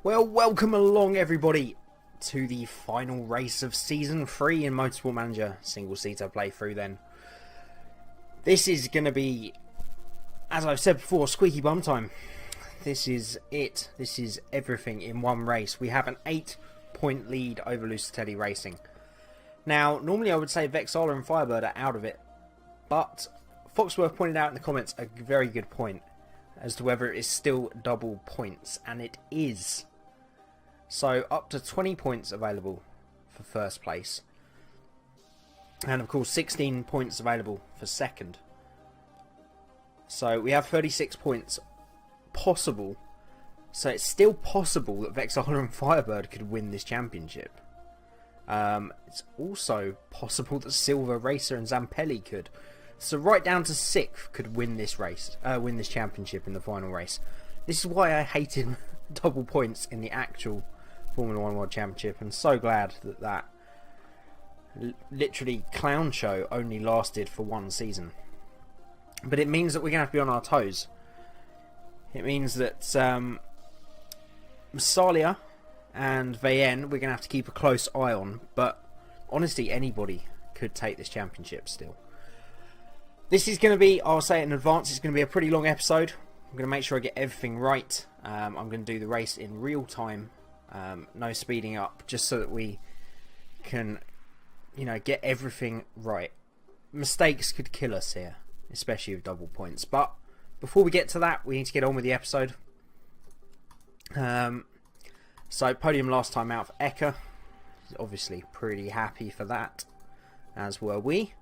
Well, welcome along everybody to the final race of Season 3 in Motorsport Manager single-seater playthrough then. This is going to be, as I've said before, squeaky bum time. This is it. This is everything in one race. We have an 8-point lead over Lucatelli Racing. Now, normally I would say Vexala and Firebird are out of it, but Foxworth pointed out in the comments a very good point as to whether it is still double points, and it is. So up to 20 points available for first place, and of course 16 points available for second. So we have 36 points possible, so it's still possible that Vexala and Firebird could win this championship. It's also possible that Silver, Racer and Zampelli could. So right down to 6th could win this race, win this championship in the final race. This is why I hated double points in the actual Formula 1 World Championship, and so glad that that literally clown show only lasted for one season. But it means that we're going to have to be on our toes. It means that Massalia and Veyen we're going to have to keep a close eye on, but honestly anybody could take this championship still. This is going to be, I'll say it in advance, it's going to be a pretty long episode. I'm going to make sure I get everything right. I'm going to do the race in real time, no speeding up, just so that we can, you know, get everything right. Mistakes could kill us here, especially with double points. But before we get to that, we need to get on with the episode. So podium last time out for Eka. Obviously pretty happy for that, as were we.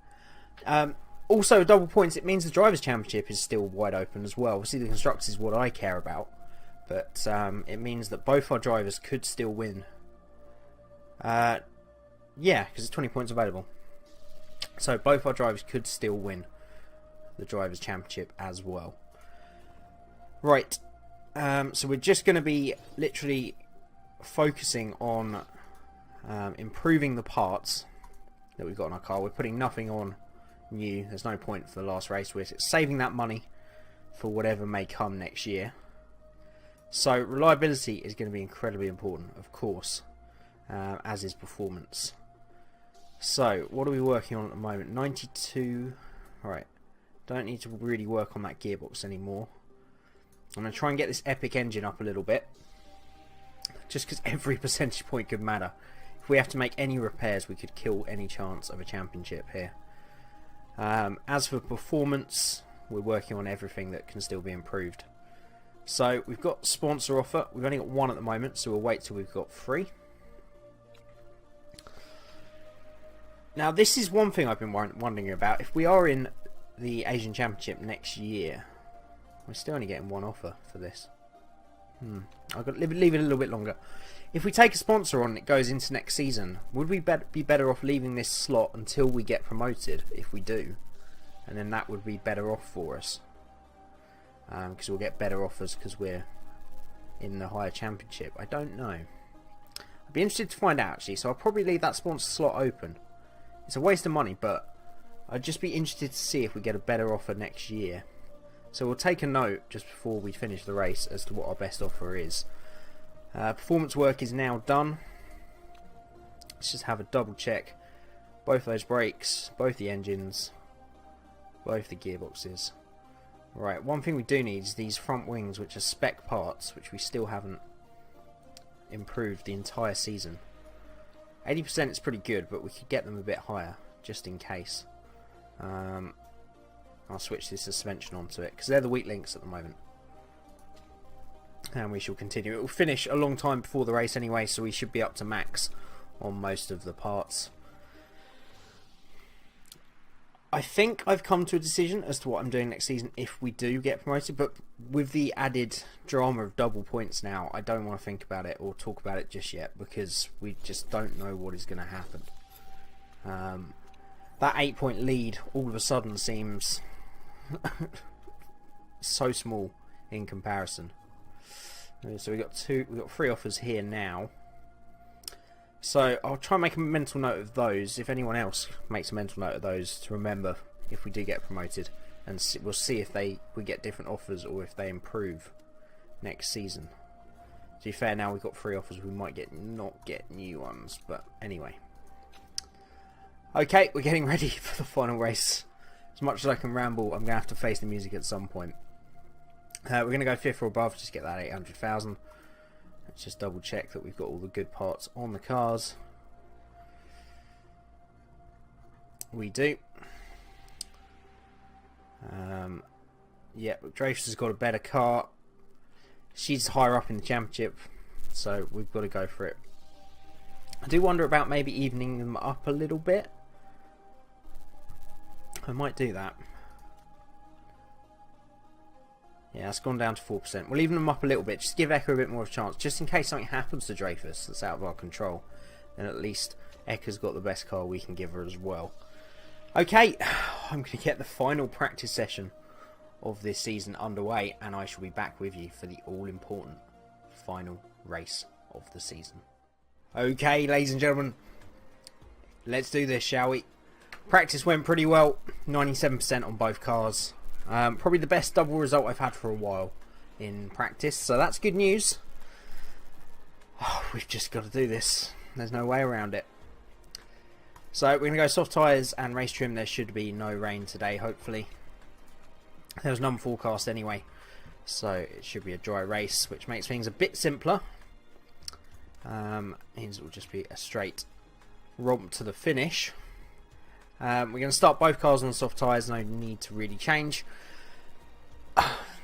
Also, double points, it means the Drivers' Championship is still wide open as well. Obviously, the Constructors is what I care about. But it means that both our drivers could still win. Yeah, because it's 20 points available. So both our drivers could still win the Drivers' Championship as well. Right. So we're just going to be literally focusing on improving the parts that we've got in our car. We're putting nothing on new. There's no point for the last race. We're saving that money for whatever may come next year. So reliability is going to be incredibly important, of course, as is performance. So what are we working on at the moment? 92. Alright, don't need to really work on that gearbox anymore. I'm going to try and get this epic engine up a little bit, just because every percentage point could matter. If we have to make any repairs, we could kill any chance of a championship here. As for performance, we're working on everything that can still be improved. So we've got sponsor offer. We've only got one at the moment, so we'll wait till we've got 3. Now this is one thing I've been wondering about. If we are in the Asian Championship next year, we're still only getting one offer for this. I've got to leave it a little bit longer. If we take a sponsor on and it goes into next season, would we be better off leaving this slot until we get promoted, if we do? And then that would be better off for us. Because we'll get better offers because we're in the higher championship. I don't know. I'd be interested to find out actually, so I'll probably leave that sponsor slot open. It's a waste of money, but I'd just be interested to see if we get a better offer next year. So we'll take a note just before we finish the race as to what our best offer is. Performance work is now done. Let's just have a double check. Both those brakes, both the engines, both the gearboxes. Right, one thing we do need is these front wings, which are spec parts, which we still haven't improved the entire season. 80% is pretty good, but we could get them a bit higher, just in case. I'll switch this suspension onto it, because they're the weak links at the moment. And we shall continue. It will finish a long time before the race anyway, so we should be up to max on most of the parts. I think I've come to a decision as to what I'm doing next season if we do get promoted, but with the added drama of double points now, I don't want to think about it or talk about it just yet, because we just don't know what is going to happen. That 8-point lead all of a sudden seems so small in comparison. So we've got 3 offers here now. So I'll try and make a mental note of those. If anyone else makes a mental note of those, to remember if we do get promoted, and we'll see if we get different offers or if they improve next season. To be fair, now we've got 3 offers, we might not get new ones, but anyway. Okay, we're getting ready for the final race. As much as I can ramble, I'm going to have to face the music at some point. We're going to go 5th or above, just get that 800,000. Let's just double check that we've got all the good parts on the cars. We do. Yeah, Dreyfus has got a better car. She's higher up in the championship, so we've got to go for it. I do wonder about maybe evening them up a little bit. I might do that. Yeah, it's gone down to 4%. We'll even them up a little bit, just give Eka a bit more of a chance, just in case something happens to Dreyfus that's out of our control. Then at least Eka's got the best car we can give her as well. Okay, I'm going to get the final practice session of this season underway, and I shall be back with you for the all-important final race of the season. Okay, ladies and gentlemen, let's do this, shall we? Practice went pretty well, 97% on both cars. Probably the best double result I've had for a while in practice, so that's good news. Oh, we've just got to do this. There's no way around it. So we're going to go soft tyres and race trim. There should be no rain today, hopefully. There's none forecast anyway, so it should be a dry race, which makes things a bit simpler. Means it will just be a straight romp to the finish. We're going to start both cars on soft tyres, no need to really change.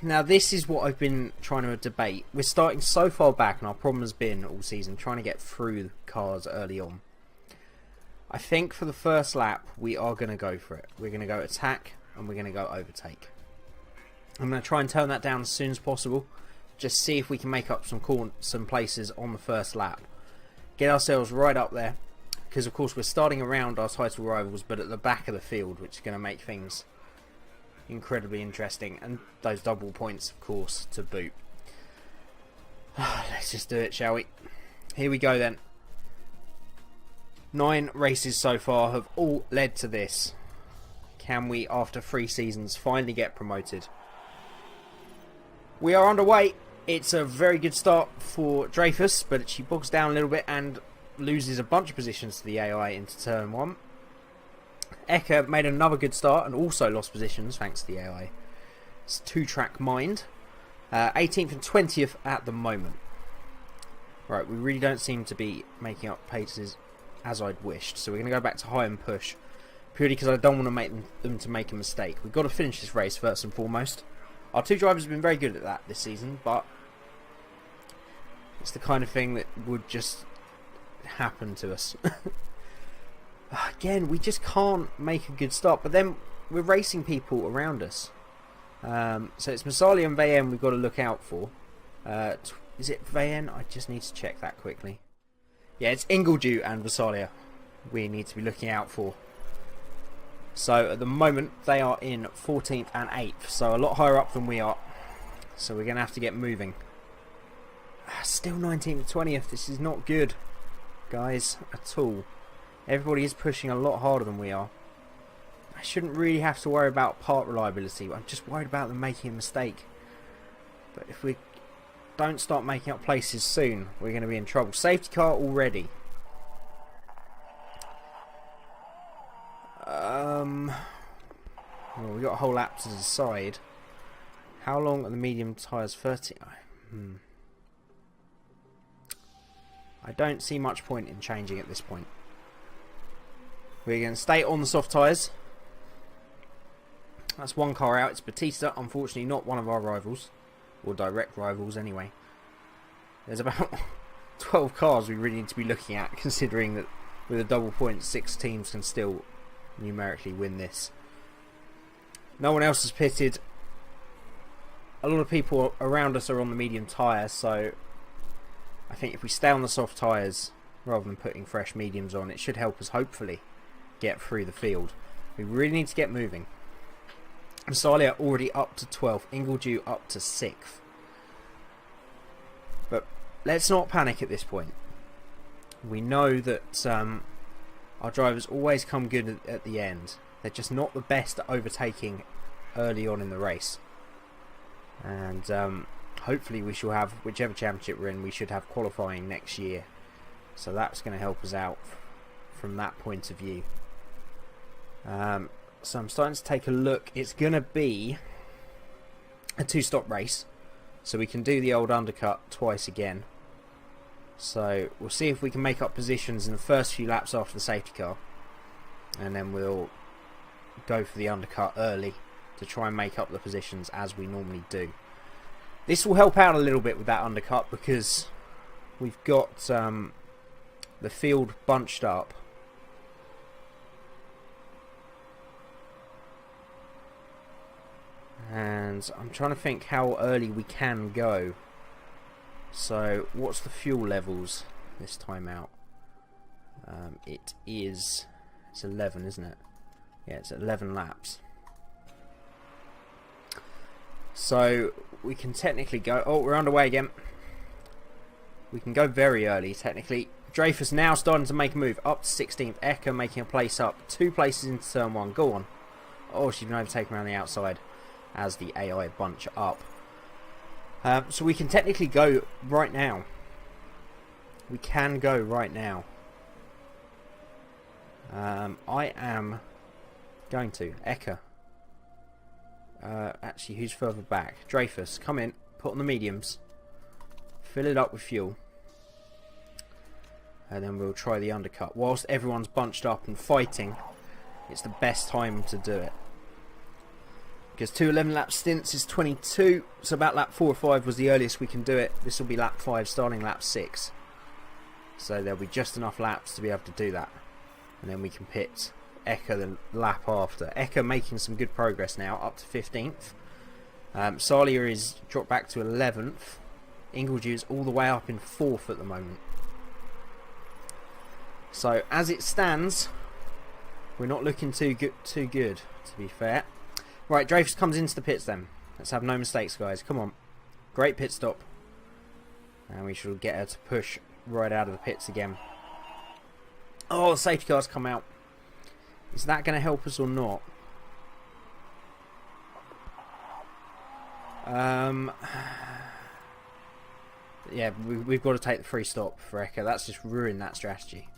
Now this is what I've been trying to debate. We're starting so far back, and our problem has been all season trying to get through cars early on. I think for the first lap we are going to go for it. We're going to go attack and we're going to go overtake. I'm going to try and turn that down as soon as possible. Just see if we can make up some places on the first lap. Get ourselves right up there. Because of course we're starting around our title rivals, but at the back of the field, which is going to make things incredibly interesting. And those double points, of course, to boot. Let's just do it, shall we? Here we go then. 9 races so far have all led to this. Can we, after 3 seasons, finally get promoted? We are underway. It's a very good start for Dreyfus, but she bogs down a little bit and loses a bunch of positions to the AI into turn 1. Eka made another good start and also lost positions thanks to the AI. It's 2-track mind. 18th and 20th at the moment. Right, we really don't seem to be making up paces as I'd wished, so we're going to go back to high and push, purely because I don't want to make them to make a mistake. We've got to finish this race first and foremost. Our 2 drivers have been very good at that this season, but it's the kind of thing that would just happen to us. Again, we just can't make a good start, but then we're racing people around us. So it's Masali and Vayen we've got to look out for. Is it Vayen? I just need to check that quickly. Yeah, it's Ingledew and Vasalia we need to be looking out for. So at the moment they are in 14th and 8th, so a lot higher up than we are. So we're going to have to get moving. Still 19th and 20th. This is not good, guys, at all. Everybody is pushing a lot harder than we are. I shouldn't really have to worry about part reliability. I'm just worried about them making a mistake. But if we don't start making up places soon, we're going to be in trouble. Safety car already. Well, we got a whole lap to decide. How long are the medium tyres? 30. I don't see much point in changing at this point. We're going to stay on the soft tyres. That's 1 car out. It's Batista. Unfortunately, not one of our rivals, or direct rivals anyway. There's about 12 cars we really need to be looking at, considering that with a double point 6 teams can still numerically win this. No one else has pitted. A lot of people around us are on the medium tyre, so I think if we stay on the soft tyres rather than putting fresh mediums on, it should help us hopefully get through the field. We really need to get moving. Masalia already up to 12th, Ingledew up to 6th. But let's not panic at this point. We know that our drivers always come good at the end. They're just not the best at overtaking early on in the race. And hopefully we shall have, whichever championship we're in, we should have qualifying next year. So that's going to help us out from that point of view. So I'm starting to take a look. It's going to be a 2-stop race. So we can do the old undercut twice again. So we'll see if we can make up positions in the first few laps after the safety car. And then we'll go for the undercut early to try and make up the positions as we normally do. This will help out a little bit with that undercut because we've got the field bunched up. And I'm trying to think how early we can go. So what's the fuel levels this time out? It's 11, isn't it? Yeah, it's 11 laps. So we can technically go... Oh, we're underway again. We can go very early, technically. Dreyfus now starting to make a move. Up to 16th. Eka making a place up. 2 places into turn 1. Go on. Oh, she's been overtaken around the outside as the AI bunch up. So we can technically go right now. We can go right now. I am going to. Eka. Actually, who's further back? Dreyfus, come in. Put on the mediums. Fill it up with fuel. And then we'll try the undercut. Whilst everyone's bunched up and fighting, it's the best time to do it. Because 2 11-lap stints is 22, so about lap 4 or 5 was the earliest we can do it. This will be lap 5, starting lap 6. So there'll be just enough laps to be able to do that. And then we can pit Eka the lap after. Eka making some good progress now, up to 15th. Salia is dropped back to 11th. Ingledew is all the way up in 4th at the moment. So as it stands, we're not looking too good, to be fair. Right, Dreyfus comes into the pits then. Let's have no mistakes, guys. Come on. Great pit stop. And we should get her to push right out of the pits again. Oh, the safety car's come out. Is that going to help us or not? Yeah, we've got to take the free stop for Eka. That's just ruined that strategy.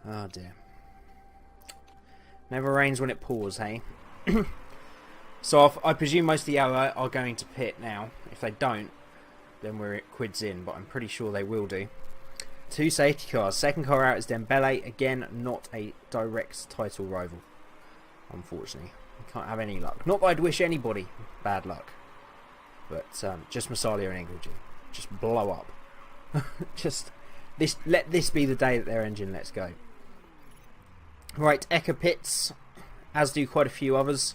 Oh, dear. Never rains when it pours, hey? So I presume most of the AI are going to pit now. If they don't, then we're at quids in, but I'm pretty sure they will do. 2 safety cars. Second car out is Dembele. Again, not a direct title rival, unfortunately. We can't have any luck. Not that I'd wish anybody bad luck, but just Massalia and Ingledew. Just blow up. Just let this be the day that their engine lets go. Right, Eka pits, as do quite a few others.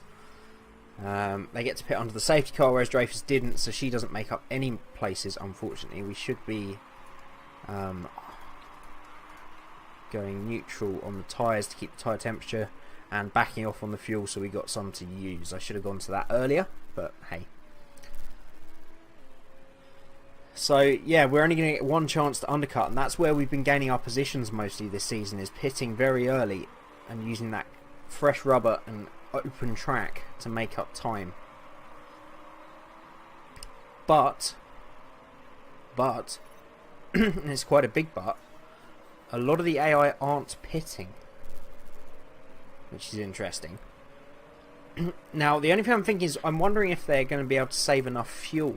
They get to pit onto the safety car, whereas Dreyfus didn't, so she doesn't make up any places, unfortunately. We should be going neutral on the tyres to keep the tyre temperature and backing off on the fuel so we got some to use. I should have gone to that earlier, but hey. So yeah, we're only going to get one chance to undercut, and that's where we've been gaining our positions mostly this season, is pitting very early and using that fresh rubber and open track to make up time. But and it's quite a big but, a lot of the AI aren't pitting, which is interesting. Now the only thing I'm thinking is, I'm wondering if they're going to be able to save enough fuel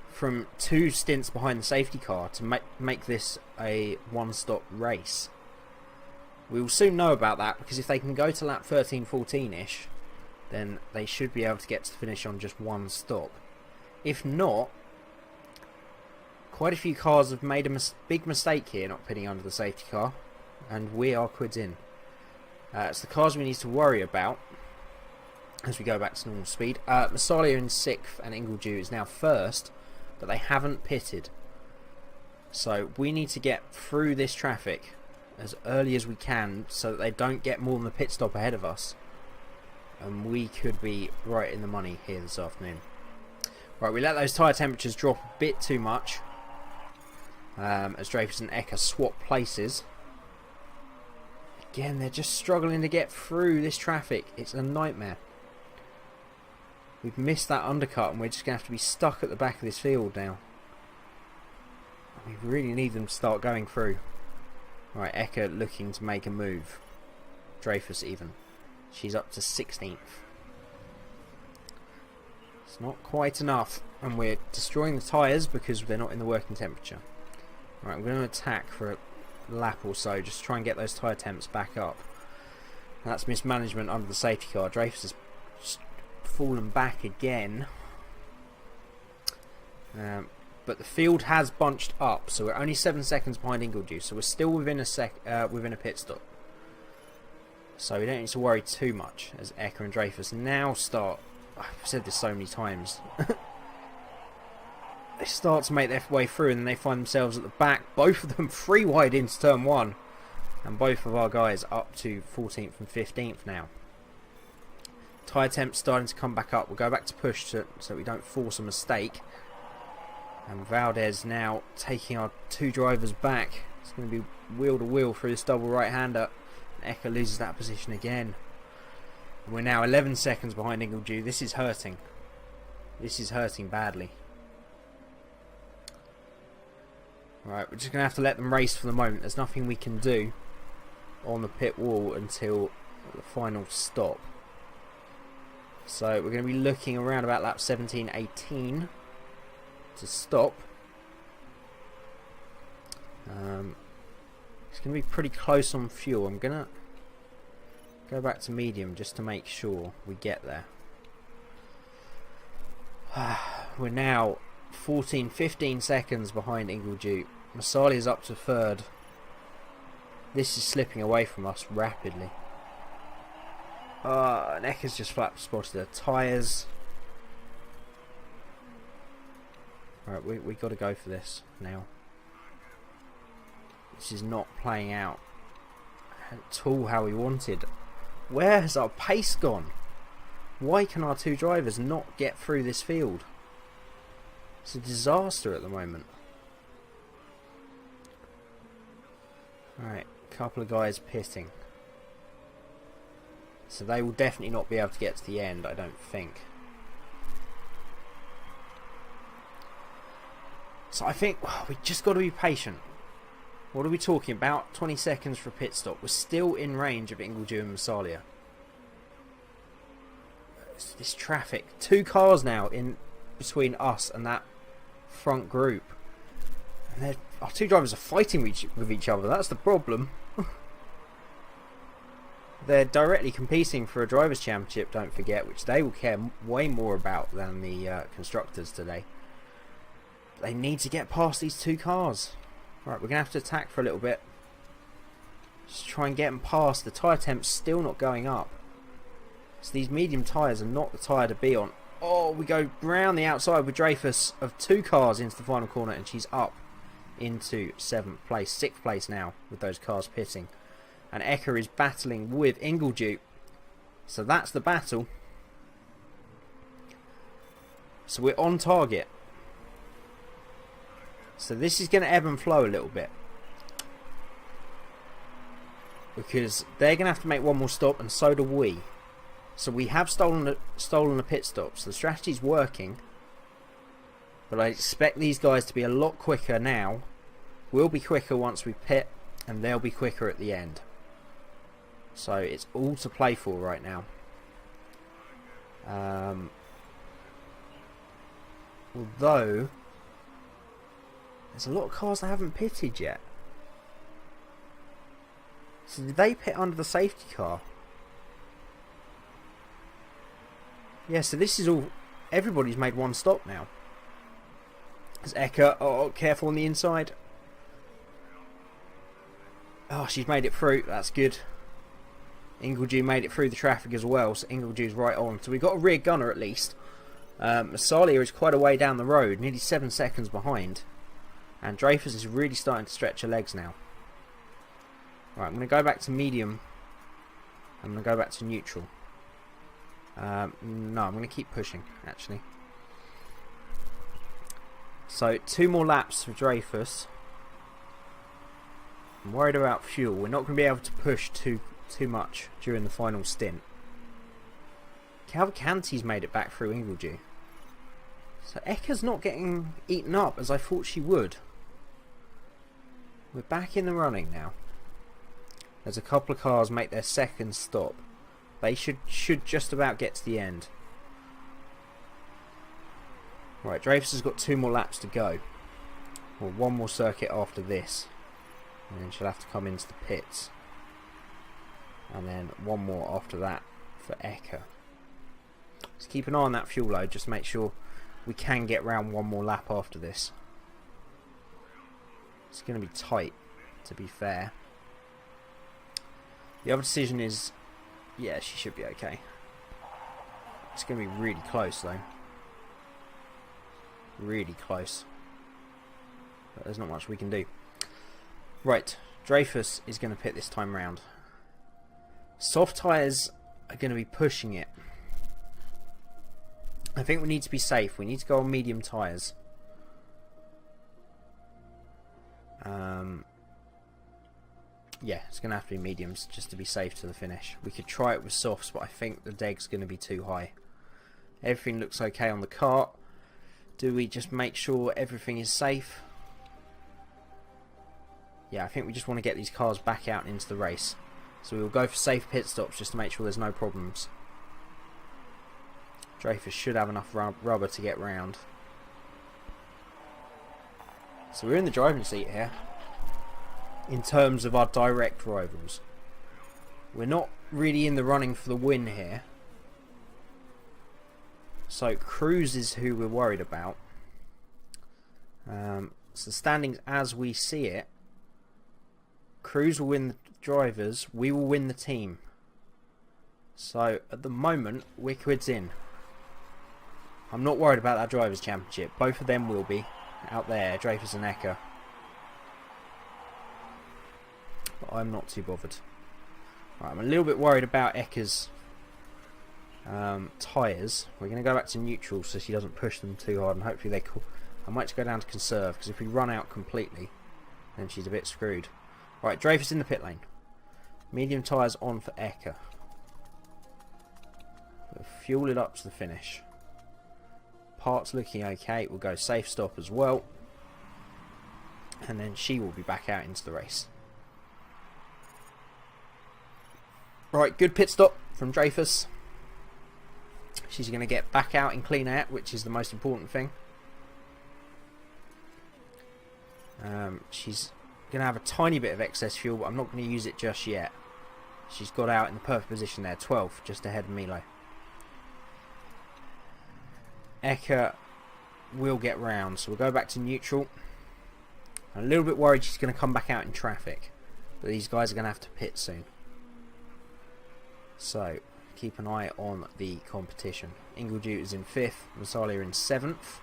from 2 stints behind the safety car to make this a one-stop race. We will soon know about that, because if they can go to lap 13-14ish, then they should be able to get to the finish on just 1 stop. If not, quite a few cars have made a big mistake here not pitting under the safety car, and we are quids in. It's the cars we need to worry about as we go back to normal speed. Massalia in 6th and Ingledew is now 1st, but they haven't pitted. So we need to get through this traffic as early as we can so that they don't get more than the pit stop ahead of us, and we could be right in the money here this afternoon. Right, we let those tyre temperatures drop a bit too much as Dreyfus and Eka swap places. Again, they're just struggling to get through this traffic. It's a nightmare. We've missed that undercut and we're just going to have to be stuck at the back of this field now. We really need them to start going through. Right, Eka looking to make a move. Dreyfus even. She's up to 16th. It's not quite enough. And we're destroying the tyres because they're not in the working temperature. Right, I'm going to attack for a lap or so. Just try and get those tyre temps back up. That's mismanagement under the safety car. Dreyfus has fallen back again. But the field has bunched up, so we're only 7 seconds behind Ingledew, so we're still within a pit stop. So we don't need to worry too much as Eka and Dreyfus now start. I've said this so many times. They start to make their way through, and then they find themselves at the back. Both of them 3 wide into turn 1, and both of our guys up to 14th and 15th now. Tyre temps starting to come back up. We'll go back to push so we don't force a mistake. And Valdez now taking our 2 drivers back. It's going to be wheel to wheel through this double right-hander. Eka loses that position again. And we're now 11 seconds behind Ingledew. This is hurting. This is hurting badly. Right, we're just going to have to let them race for the moment. There's nothing we can do on the pit wall until the final stop. So we're going to be looking around about lap 17-18 to stop. It's going to be pretty close on fuel. I'm going to go back to medium just to make sure we get there. We're now 15 seconds behind Ingledew. Masali is up to 3rd. This is slipping away from us rapidly. Eka's just flat spotted the tyres. Alright, we got to go for this now. This is not playing out at all how we wanted. Where has our pace gone? Why can our 2 drivers not get through this field? It's a disaster at the moment. Alright, a couple of guys pitting. So they will definitely not be able to get to the end, I don't think. So I think we just got to be patient. What are we talking about? 20 seconds for a pit stop. We're still in range of Ingledew and Massalia. This traffic. 2 cars now in between us and that front group. And our 2 drivers are fighting with each other. That's the problem. They're directly competing for a Drivers' Championship, don't forget, which they will care way more about than the Constructors today. They need to get past these 2 cars. Right, we're going to have to attack for a little bit. Just try and get them past. The tyre temp's still not going up. So these medium tyres are not the tyre to be on. Oh, we go round the outside with Dreyfus of 2 cars into the final corner, and she's up into 7th place. 6th place now with those cars pitting. And Eka is battling with Ingledew. So that's the battle. So we're on target. So this is going to ebb and flow a little bit. Because they're going to have to make one more stop, and so do we. So we have stolen a pit stop. So the strategy's working. But I expect these guys to be a lot quicker now. We'll be quicker once we pit, and they'll be quicker at the end. So it's all to play for right now. Although there's a lot of cars that haven't pitted yet. So did they pit under the safety car? Yeah, so this is all. Everybody's made one stop now. There's Eka. Oh, careful on the inside. Oh, she's made it through. That's good. Ingledew made it through the traffic as well, so Ingledew's right on. So we've got a rear gunner at least. Massalia is quite a way down the road, nearly 7 seconds behind. And Dreyfus is really starting to stretch her legs now. Right, I'm going to go back to medium. I'm going to go back to neutral. No, I'm going to keep pushing, actually. So, 2 more laps for Dreyfus. I'm worried about fuel. We're not going to be able to push too much during the final stint. Cavalcanti's made it back through Ingledew. So Eka's not getting eaten up as I thought she would. We're back in the running now. There's a couple of cars make their second stop. They should just about get to the end. Right, Dreyfus has got 2 more laps to go. Well, 1 more circuit after this. And then she'll have to come into the pits. And then 1 more after that for Eka. Just keep an eye on that fuel load, just make sure we can get round 1 more lap after this. It's going to be tight, to be fair. The other decision is, yeah, she should be okay. It's going to be really close though. Really close. But there's not much we can do. Right, Dreyfus is going to pit this time round. Soft tyres are going to be pushing it. I think we need to be safe. We need to go on medium tyres. Yeah, it's going to have to be mediums just to be safe to the finish. We could try it with softs, but I think the deg's going to be too high. Everything looks okay on the kart. Do we just make sure everything is safe? Yeah, I think we just want to get these cars back out into the race. So we'll go for safe pit stops just to make sure there's no problems. Dreyfus should have enough rubber to get round. So we're in the driving seat here. In terms of our direct rivals. We're not really in the running for the win here. So Cruz is who we're worried about. So the standings as we see it. Cruz will win the drivers. We will win the team. So at the moment, Wickwood's in. I'm not worried about that drivers' championship. Both of them will be out there, Dreyfus and Eka. But I'm not too bothered. Right, I'm a little bit worried about Eka's tyres. We're going to go back to neutral so she doesn't push them too hard, and hopefully they cool. I might just go down to conserve, because if we run out completely, then she's a bit screwed. Right, Dreyfus in the pit lane. Medium tyres on for Eka. We'll fuel it up to the finish. Parts looking okay. We'll go safe stop as well. And then she will be back out into the race. Right, good pit stop from Dreyfus. She's going to get back out in clean air, which is the most important thing. She's going to have a tiny bit of excess fuel, but I'm not going to use it just yet. She's got out in the perfect position there, 12th, just ahead of Milo. Eka will get round, so we'll go back to neutral. I'm a little bit worried she's going to come back out in traffic, but these guys are going to have to pit soon. So keep an eye on the competition. Ingledew is in 5th, Massalia in 7th.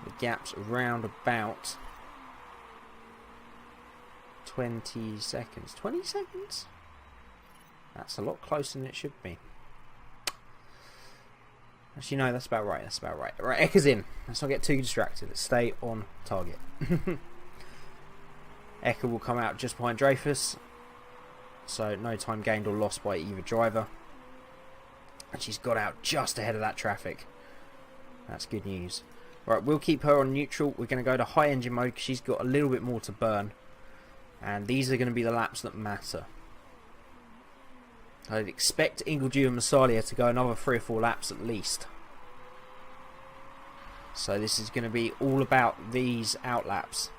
The gap's around about 20 seconds. 20 seconds? That's a lot closer than it should be. Actually, no, that's about right. That's about right. Right, Eka's in. Let's not get too distracted. Let's stay on target. Eka will come out just behind Dreyfus. So no time gained or lost by either driver. And she's got out just ahead of that traffic. That's good news. Right, we'll keep her on neutral. We're going to go to high engine mode because she's got a little bit more to burn. And these are going to be the laps that matter. I'd expect Ingledew and Massalia to go another 3 or 4 laps at least. So this is going to be all about these out laps.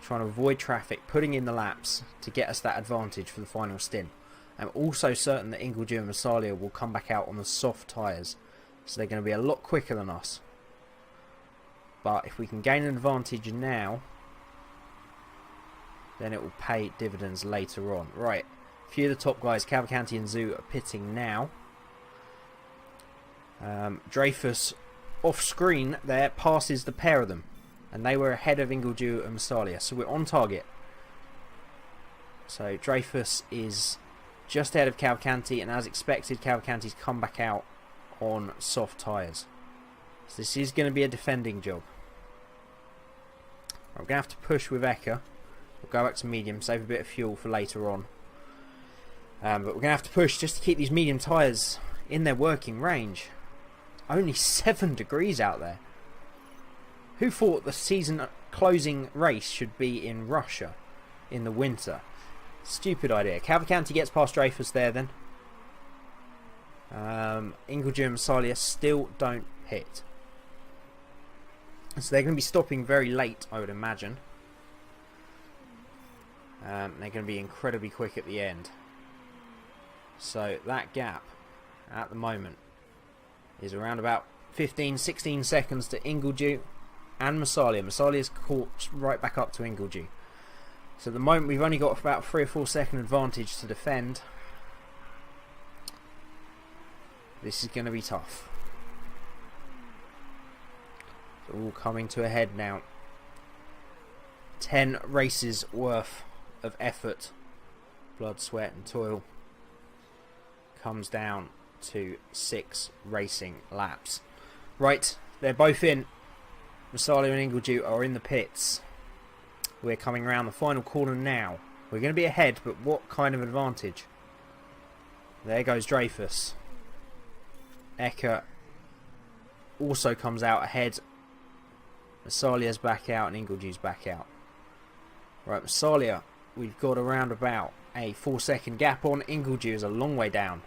Trying to avoid traffic, putting in the laps to get us that advantage for the final stint. I'm also certain that Ingledew and Massalia will come back out on the soft tyres. So they're going to be a lot quicker than us. But if we can gain an advantage now, then it will pay dividends later on. Right. A few of the top guys, Cavalcanti and Zoo, are pitting now. Dreyfus, off screen there, passes the pair of them. And they were ahead of Ingledew and Massalia. So we're on target. So Dreyfus is just ahead of Cavalcanti. And as expected, Cavalcanti's come back out on soft tyres. So this is going to be a defending job. We're going to have to push with Eka. We'll go back to medium, save a bit of fuel for later on. But we're going to have to push just to keep these medium tyres in their working range. Only 7 degrees out there. Who thought the season closing race should be in Russia in the winter? Stupid idea. Cavalcanti gets past Dreyfus there then. Ingledew and Masalia still don't hit. So they're going to be stopping very late, I would imagine. They're going to be incredibly quick at the end. So that gap at the moment is around about 15-16 seconds to Ingledew and Masalia. Masalia's caught right back up to Ingledew. So at the moment we've only got about 3 or 4 second advantage to defend. This is going to be tough. It's all coming to a head now. 10 races worth of effort, blood, sweat and toil comes down to 6 racing laps. Right, they're both in. Masalia and Ingledew are in the pits. We're coming around the final corner now. We're going to be ahead, but what kind of advantage? There goes Dreyfus. Ecker also comes out ahead. Masalia's back out and Ingledew's back out. Right, Masalia, we've got around about a 4-second gap on. Ingledew is a long way down.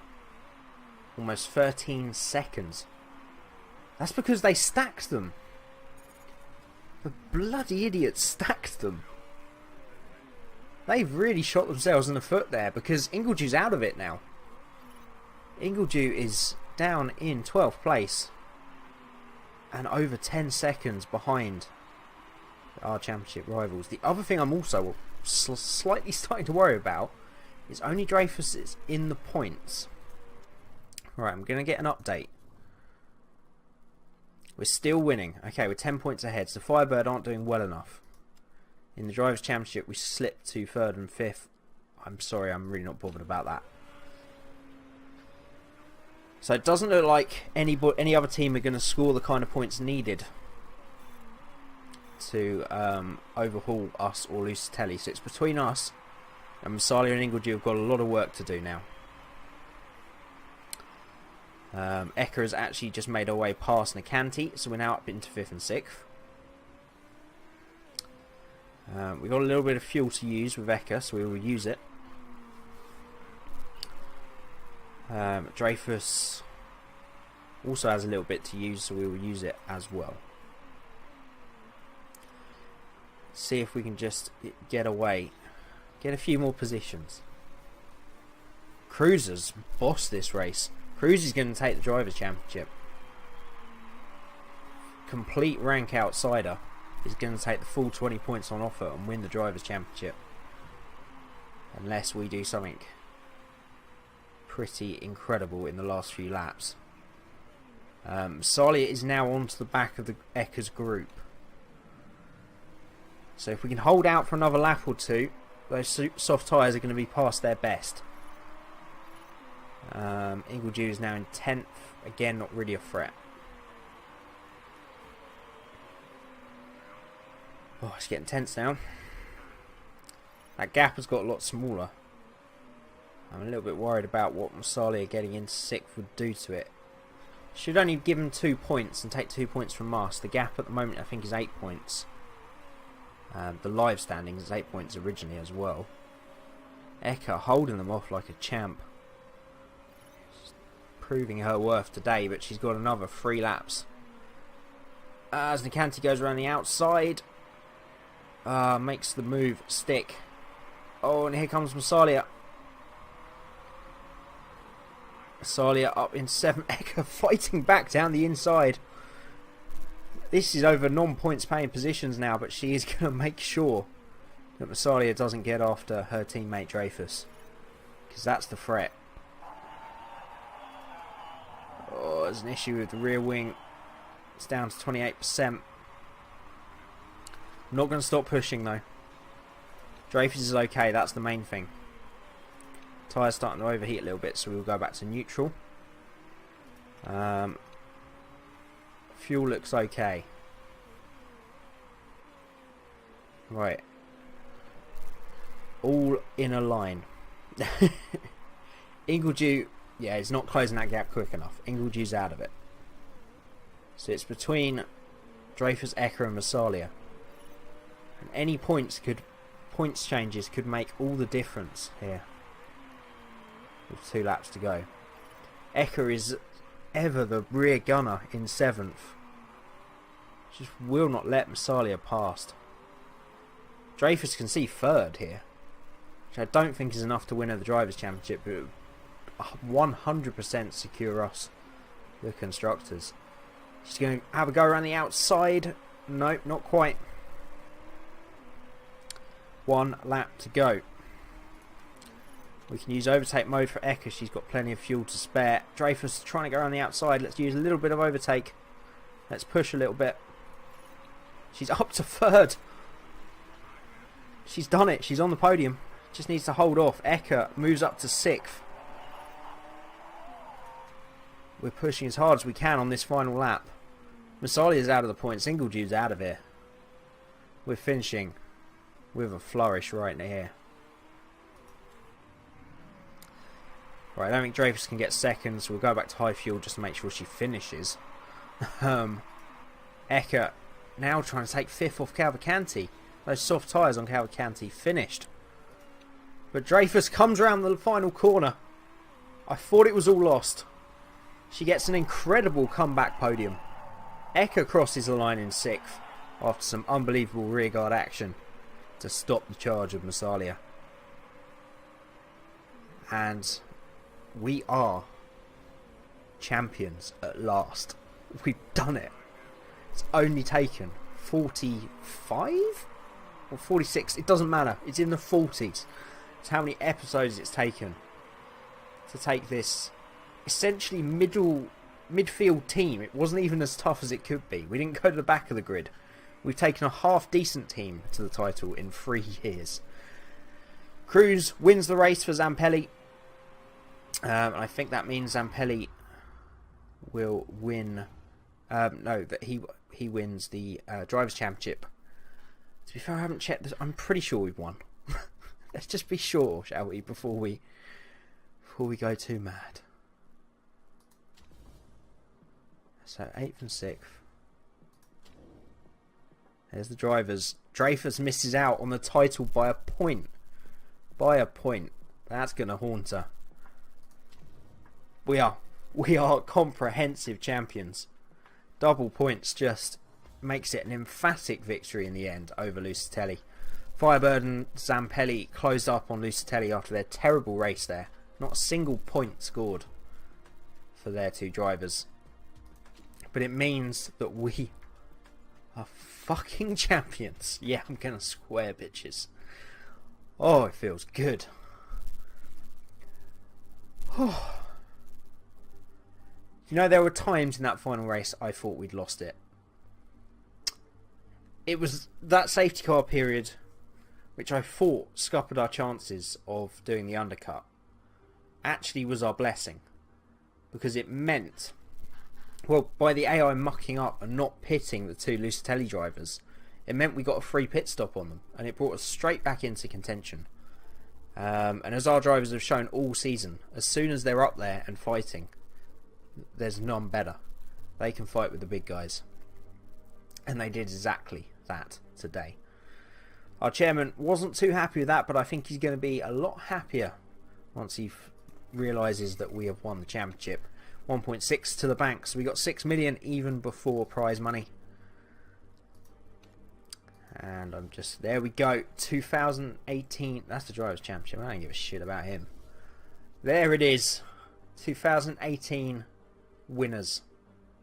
Almost 13 seconds. That's because they stacked them. The bloody idiots stacked them. They've really shot themselves in the foot there because Ingledew's out of it now. Ingledew is down in 12th place and over 10 seconds behind our championship rivals. The other thing I'm also slightly starting to worry about is only Dreyfus is in the points. Alright, I'm going to get an update. We're still winning. Okay, we're 10 points ahead, so Firebird aren't doing well enough. In the Drivers' Championship, we slipped to 3rd and 5th. I'm sorry, I'm really not bothered about that. So it doesn't look like any other team are going to score the kind of points needed to overhaul us or Lucatelli. So it's between us, and Masalia and Ingledew have got a lot of work to do now. Ecker has actually just made our way past Nicanti, so we're now up into 5th and 6th. We've got a little bit of fuel to use with Ecker, so we will use it. Dreyfus also has a little bit to use, so we will use it as well. See if we can just get away, get a few more positions. Cruiser's bossed this race. Cruz is going to take the Drivers' Championship. Complete rank outsider is going to take the full 20 points on offer and win the Drivers' Championship. Unless we do something pretty incredible in the last few laps. Salia is now onto the back of the Ecker's group. So if we can hold out for another lap or two, those soft tyres are going to be past their best. Ingledew is now in 10th. Again, not really a threat. Oh, it's getting tense now. That gap has got a lot smaller. I'm a little bit worried about what Masalia getting into 6th would do to it. Should only give him 2 points and take 2 points from us. The gap at the moment I think is 8 points. The live standings is 8 points originally as well. Ecker holding them off like a champ. She's proving her worth today, but she's got another 3 laps. As Nicanti goes around the outside. Makes the move stick. Oh, and here comes Masalia. Masalia up in 7th. Ecker fighting back down the inside. This is over non-points paying positions now, but she is going to make sure that Masalia doesn't get after her teammate Dreyfus, because that's the threat. Oh, there's an issue with the rear wing. It's down to 28%. I'm not going to stop pushing though. Dreyfus is okay, that's the main thing. Tyre's starting to overheat a little bit, so we'll go back to neutral. Fuel looks okay. Right. All in a line. Ingledew Yeah, he's not closing that gap quick enough. Ingledew's out of it. So it's between Dreyfus, Ecker and Massalia. And any points changes could make all the difference here. With 2 laps to go. Ecker is ever the rear gunner in 7th. Just will not let Massalia past. Dreyfus can see 3rd here, which I don't think is enough to win the Drivers' Championship, but 100% secure us, the Constructors. She's going to have a go around the outside. Nope, not quite. 1 lap to go. We can use overtake mode for Ecker. She's got plenty of fuel to spare. Dreyfus trying to go around the outside. Let's use a little bit of overtake. Let's push a little bit. She's up to 3rd. She's done it. She's on the podium. Just needs to hold off. Ecker moves up to 6th. We're pushing as hard as we can on this final lap. Massalia's out of the points. Ingledew's out of here. We're finishing with a flourish right here. Right, I don't think Dreyfus can get second, so we'll go back to high fuel just to make sure she finishes. Ecker now trying to take 5th off Cavalcanti. Those soft tyres on Cavalcanti finished. But Dreyfus comes around the final corner. I thought it was all lost. She gets an incredible comeback podium. Ecker crosses the line in 6th after some unbelievable rearguard action to stop the charge of Massalia. And we are champions at last. We've done it. It's only taken 45 or 46. It doesn't matter. It's in the 40s. It's how many episodes it's taken to take this essentially midfield team. It wasn't even as tough as it could be. We didn't go to the back of the grid. We've taken a half decent team to the title in 3 years. Cruz wins the race for Zampelli. I think that means Zampelli will win. No, that he wins the Drivers' Championship. To be fair, I haven't checked this. I'm pretty sure we've won. Let's just be sure, shall we, before we go too mad. So 8th and 6th. There's the drivers. Dreyfus misses out on the title by a point. By a point. That's going to haunt her. We are comprehensive champions. Double points just makes it an emphatic victory in the end over Lucatelli. Firebird and Zampelli closed up on Lucatelli after their terrible race there. Not a single point scored for their 2 drivers. But it means that we are fucking champions. Yeah, I'm gonna swear, bitches. Oh, it feels good. You know, there were times in that final race I thought we'd lost it. It was that safety car period which I thought scuppered our chances of doing the undercut. Actually was our blessing. Because it meant, well, by the AI mucking up and not pitting the 2 Lucatelli drivers, it meant we got a free pit stop on them. And it brought us straight back into contention. And as our drivers have shown all season, as soon as they're up there and fighting, there's none better. They can fight with the big guys. And they did exactly that today. Our chairman wasn't too happy with that, but I think he's going to be a lot happier once he realises that we have won the championship. 1.6 to the bank, so we got 6 million even before prize money. And I'm just, there we go, 2018, that's the Drivers' Championship. I don't give a shit about him. There it is, 2018 winners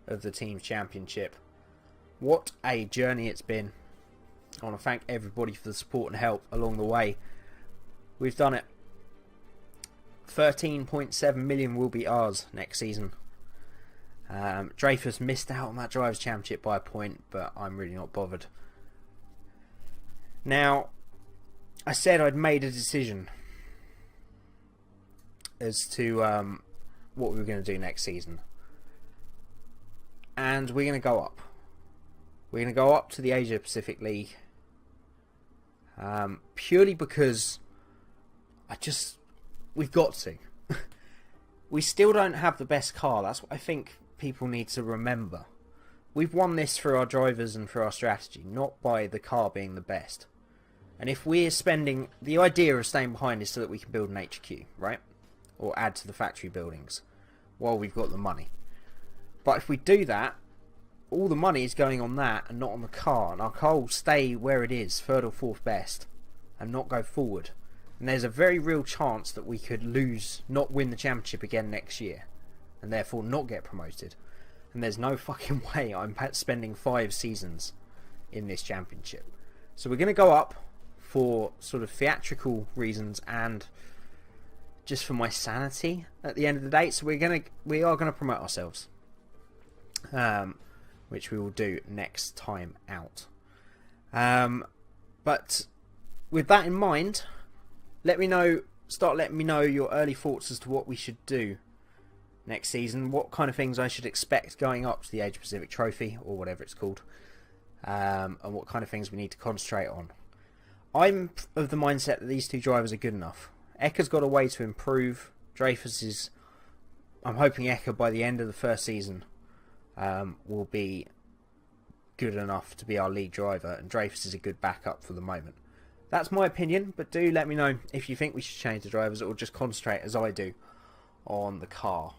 of the Team Championship. What a journey it's been. I want to thank everybody for the support and help along the way. We've done it. 13.7 million will be ours next season. Dreyfus missed out on that Drivers' Championship by a point, but I'm really not bothered. Now, I said I'd made a decision as to what we were going to do next season. And we're going to go up. We're going to go up to the Asia Pacific League. Purely because we've got to. we still don't have the best car. That's what I think people need to remember. We've won this through our drivers and through our strategy, not by the car being the best. And if we're spending... The idea of staying behind is so that we can build an HQ, right? Or add to the factory buildings while we've got the money. But if we do that, all the money is going on that and not on the car. And our car will stay where it is, third or fourth best, and not go forward. And there's a very real chance that we could lose, not win the championship again next year, and therefore not get promoted. And there's no fucking way I'm spending 5 seasons in this championship. So we're going to go up for sort of theatrical reasons and just for my sanity at the end of the day. So we are gonna promote ourselves, which we will do next time out. But with that in mind, start letting me know your early thoughts as to what we should do next season, what kind of things I should expect going up to the Asia Pacific Trophy or whatever it's called, and what kind of things we need to concentrate on. I'm of the mindset that these 2 drivers are good enough. Eka's got a way to improve. Dreyfus is... I'm hoping Eka by the end of the first season will be good enough to be our lead driver, and Dreyfus is a good backup for the moment. That's my opinion, but do let me know if you think we should change the drivers or just concentrate, as I do, on the car.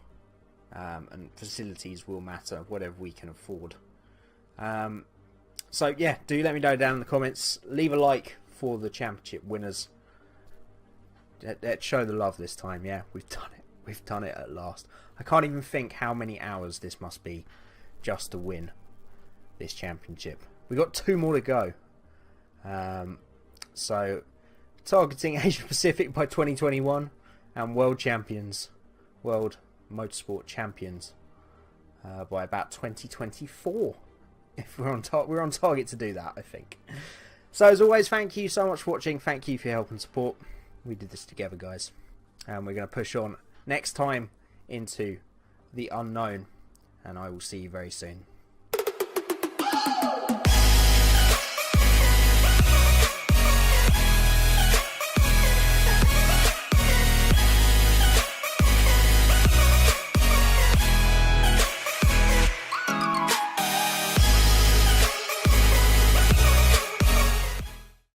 And facilities will matter, whatever we can afford. So yeah, do let me know down in the comments. Leave a like for the championship winners. Let's show the love this time. Yeah, we've done it. We've done it at last. I can't even think how many hours this must be just to win this championship. We've got 2 more to go. So, targeting Asia Pacific by 2021 and world champions, world motorsport champions by about 2024. If we're on target to do that, I think. So as always, thank you so much for watching. Thank you for your help and support. We did this together, guys, and we're going to push on next time into the unknown, and I will see you very soon.